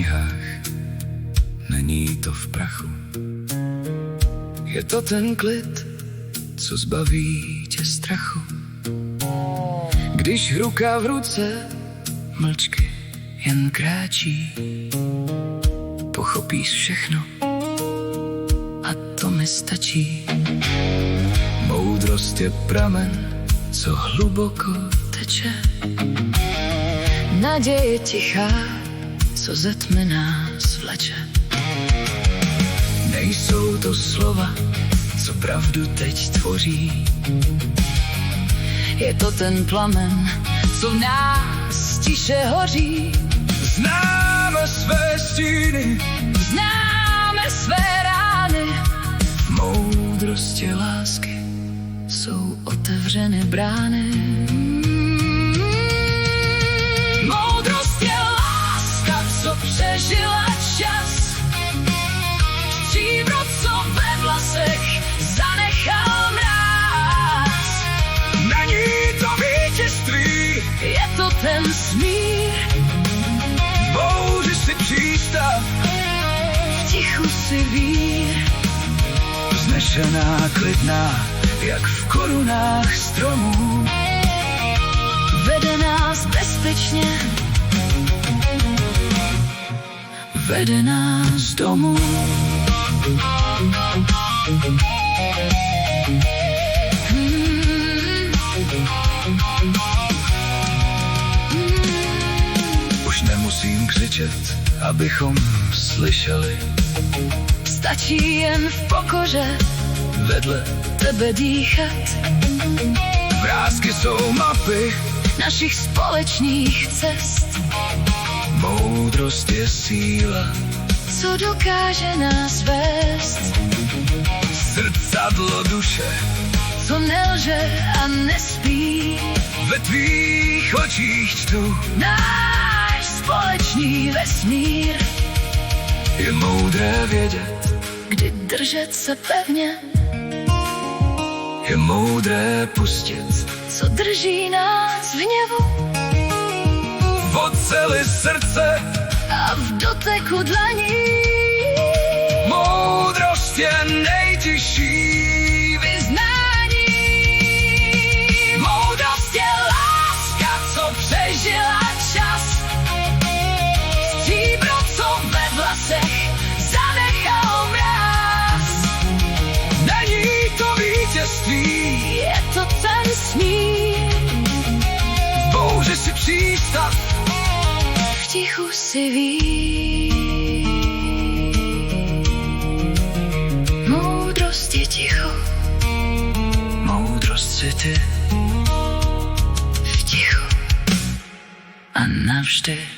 knihách, není to v prachu. Je to ten klid, co zbaví tě strachu. Když ruka v ruce mlčky jen kráčí, pochopíš všechno a to mi stačí. Moudrost je pramen, co hluboko teče. Naděje tichá, co ze tmy nás vleče. Nejsou to slova, co pravdu teď tvoří. Je to ten plamen, co v nás tiše hoří. Známe své stíny, známe své rány. V moudrosti lásky jsou otevřeny brány. Moudrost je láska, co přežila čas. Stříbro, co ve vlasech zanechal mráz. Není to vítězství, je to ten smír. V bouři si přístav, v tichu si vír. Vznešená, klidná, jak v korunách stromů. Vede nás bezpečně, vede nás domů. Už nemusím křičet, abychom slyšeli. Stačí jen v pokoře vedle tebe dýchat. Vrásky jsou mapy našich společných cest. Moudrost je síla, co dokáže nás vést. Zrcadlo duše, co nelže a nespí. Ve tvých očích čtu náš společný vesmír. Je moudré vědět, kdy držet se pevně. Je moudré pustit, co drží nás v hněvu. V oceli srdce a v doteku dlaní. Moudrost je nejtěžší vyznání. Moudrost je láska, co přežila čas. Stříbro, co ve vlasech zanechal mráz. Není to vítězství, je to ten smír. V bouři si přístav, v tichu si vír. Moudrost je ticho, moudrost si ty. V tichu a navždy.